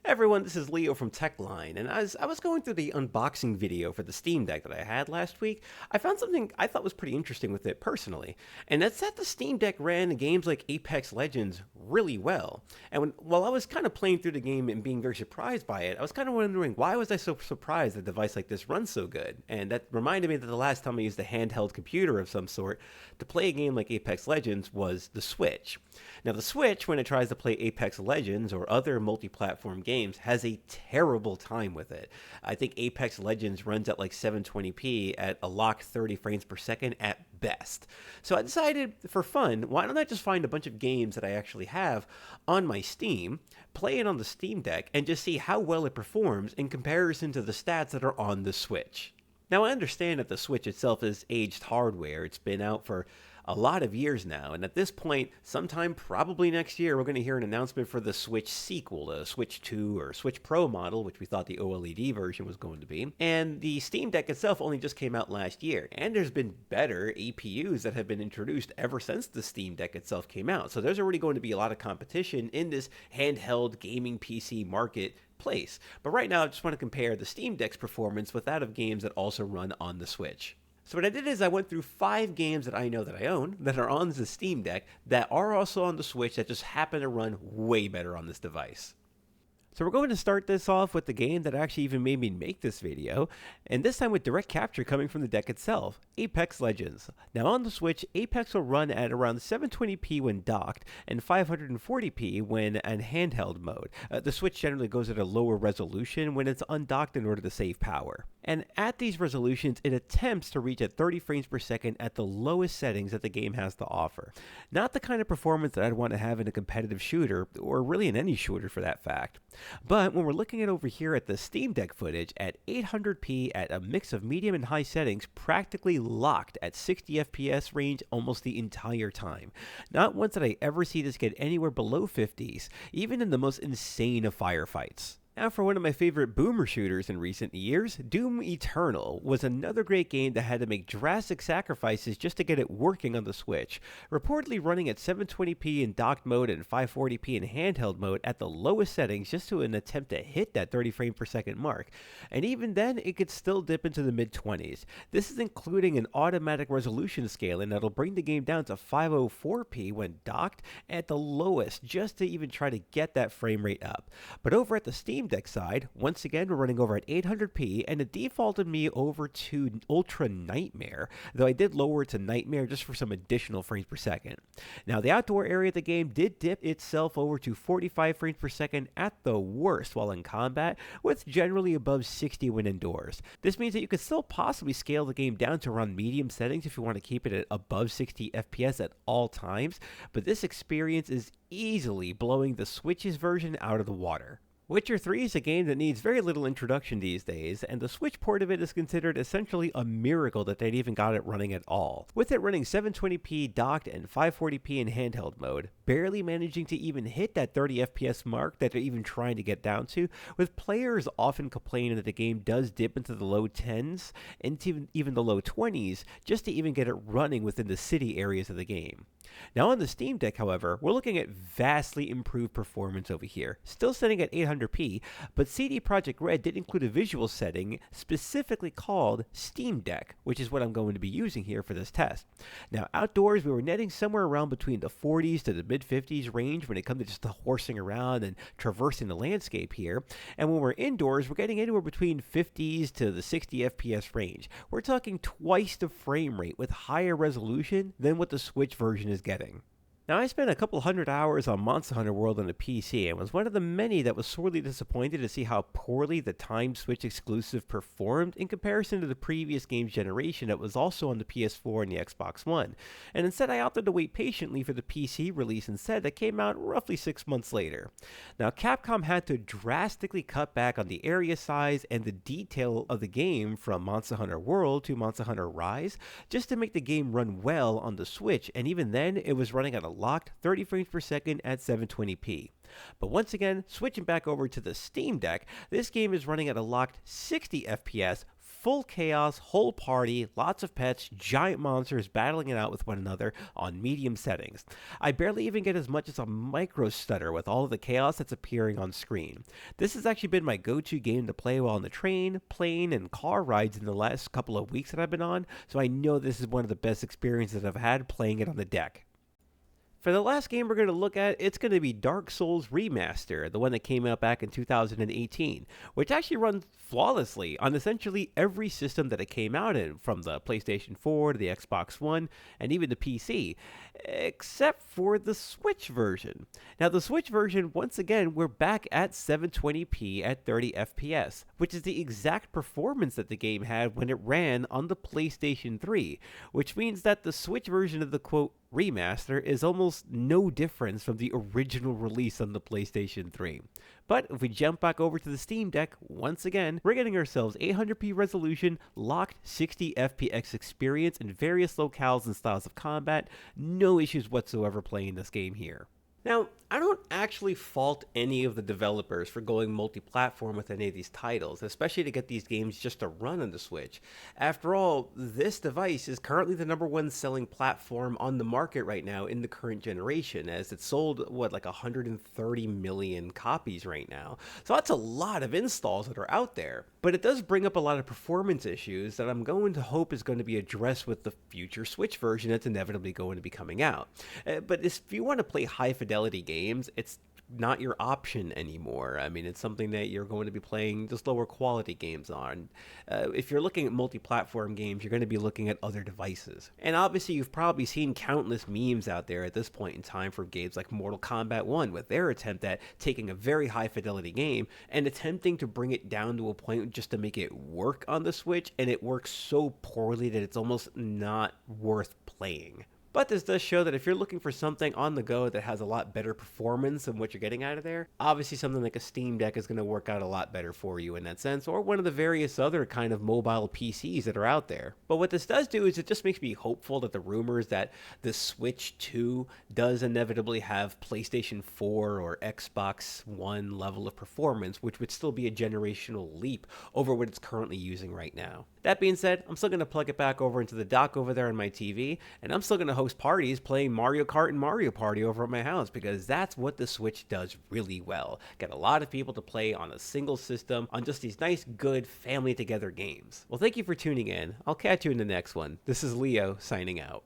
Everyone, this is Leo from TechLine, and as I was going through the unboxing video for the Steam Deck that I had last week, I found something I thought was pretty interesting with it personally, and that's that the Steam Deck ran games like Apex Legends really well. And while I was kind of playing through the game and being very surprised by it, I was kind of wondering why was I so surprised that a device like this runs so good? And that reminded me that the last time I used a handheld computer of some sort to play a game like Apex Legends was the Switch. Now, the Switch, when it tries to play Apex Legends or other multi-platform games, has a terrible time with it. I think Apex Legends runs at like 720p at a locked 30 frames per second at best. So I decided, for fun, why don't I just find a bunch of games that I actually have on my Steam, play it on the Steam Deck, and just see how well it performs in comparison to the stats that are on the Switch. Now, I understand that the Switch itself is aged hardware. It's been out for a lot of years now, and at this point, sometime probably next year, we're going to hear an announcement for the Switch sequel, the Switch 2 or Switch Pro model, which we thought the OLED version was going to be. And the Steam Deck itself only just came out last year, and there's been better APUs that have been introduced ever since the Steam Deck itself came out. So there's already going to be a lot of competition in this handheld gaming PC market place. But right now, I just want to compare the Steam Deck's performance with that of games that also run on the Switch. So what I did is I went through 5 games that I know that I own that are on the Steam Deck that are also on the Switch that just happen to run way better on this device. So we're going to start this off with the game that actually even made me make this video, and this time with direct capture coming from the deck itself, Apex Legends. Now on the Switch, Apex will run at around 720p when docked and 540p when in handheld mode. The Switch generally goes at a lower resolution when it's undocked in order to save power. And at these resolutions, it attempts to reach at 30 frames per second at the lowest settings that the game has to offer. Not the kind of performance that I'd want to have in a competitive shooter, or really in any shooter for that fact. But when we're looking at over here at the Steam Deck footage at 800p at a mix of medium and high settings, practically locked at 60 FPS range almost the entire time. Not once did I ever see this get anywhere below 50s, even in the most insane of firefights. Now for one of my favorite boomer shooters in recent years, Doom Eternal was another great game that had to make drastic sacrifices just to get it working on the Switch, reportedly running at 720p in docked mode and 540p in handheld mode at the lowest settings just to an attempt to hit that 30 frame per second mark. And even then, it could still dip into the mid-20s. This is including an automatic resolution scaling that'll bring the game down to 504p when docked at the lowest just to even try to get that frame rate up. But over at the Steam Deck side, once again, we're running over at 800p, and it defaulted me over to Ultra Nightmare, though I did lower it to Nightmare just for some additional frames per second. Now, the outdoor area of the game did dip itself over to 45 frames per second at the worst while in combat, with generally above 60 when indoors. This means that you could still possibly scale the game down to around medium settings if you want to keep it at above 60 FPS at all times, but this experience is easily blowing the Switch's version out of the water. Witcher 3 is a game that needs very little introduction these days, and the Switch port of it is considered essentially a miracle that they'd even got it running at all. With it running 720p docked and 540p in handheld mode, barely managing to even hit that 30 FPS mark that they're even trying to get down to, with players often complaining that the game does dip into the low 10s, into even the low 20s, just to even get it running within the city areas of the game. Now on the Steam Deck, however, we're looking at vastly improved performance over here, still sitting at 800p, but CD Projekt Red did include a visual setting specifically called Steam Deck, which is what I'm going to be using here for this test. Now outdoors, we were netting somewhere around between the 40s to the mid-50s range when it comes to just the horsing around and traversing the landscape here, and when we're indoors, we're getting anywhere between 50s to the 60 FPS range. We're talking twice the frame rate with higher resolution than what the Switch version is getting. Now, I spent a couple hundred hours on Monster Hunter World on a PC and was one of the many that was sorely disappointed to see how poorly the timed Switch exclusive performed in comparison to the previous game's generation that was also on the PS4 and the Xbox One. And instead, I opted to wait patiently for the PC release instead that came out roughly 6 months later. Now, Capcom had to drastically cut back on the area size and the detail of the game from Monster Hunter World to Monster Hunter Rise just to make the game run well on the Switch, and even then, it was running at a locked 30 frames per second at 720p. But once again, switching back over to the Steam Deck, this game is running at a locked 60 FPS full chaos, whole party, lots of pets, giant monsters battling it out with one another on medium settings. I barely even get as much as a micro stutter with all of the chaos that's appearing on screen. This has actually been my go-to game to play while on the train, plane, and car rides in the last couple of weeks that I've been on, so I know this is one of the best experiences I've had playing it on the deck. For the last game we're going to look at, it's going to be Dark Souls Remastered, the one that came out back in 2018, which actually runs flawlessly on essentially every system that it came out in, from the PlayStation 4 to the Xbox One, and even the PC, except for the Switch version. Now, the Switch version, once again, we're back at 720p at 30 FPS, which is the exact performance that the game had when it ran on the PlayStation 3, which means that the Switch version of the quote remaster is almost no difference from the original release on the PlayStation 3. But if we jump back over to the Steam Deck, once again, we're getting ourselves 800p resolution, locked 60 FPS experience in various locales and styles of combat. No issues whatsoever playing this game here. Now, I don't actually fault any of the developers for going multi-platform with any of these titles, especially to get these games just to run on the Switch. After all, this device is currently the #1 selling platform on the market right now in the current generation, as it's sold, like 130 million copies right now. So that's a lot of installs that are out there. But it does bring up a lot of performance issues that I'm going to hope is going to be addressed with the future Switch version that's inevitably going to be coming out. But if you want to play high fidelity games, it's not your option anymore. I mean, it's something that you're going to be playing just lower quality games on. If you're looking at multi-platform games, you're going to be looking at other devices. And obviously, you've probably seen countless memes out there at this point in time for games like Mortal Kombat 1, with their attempt at taking a very high fidelity game and attempting to bring it down to a point just to make it work on the Switch, and it works so poorly that it's almost not worth playing. But this does show that if you're looking for something on the go that has a lot better performance than what you're getting out of there, obviously something like a Steam Deck is going to work out a lot better for you in that sense, or one of the various other kind of mobile PCs that are out there. But what this does do is it just makes me hopeful that the rumors that the Switch 2 does inevitably have PlayStation 4 or Xbox One level of performance, which would still be a generational leap over what it's currently using right now. That being said, I'm still going to plug it back over into the dock over there on my TV, and I'm still going to host parties playing Mario Kart and Mario Party over at my house, because that's what the Switch does really well. Get a lot of people to play on a single system on just these nice, good, family together games. Well, thank you for tuning in. I'll catch you in the next one. This is Leo, signing out.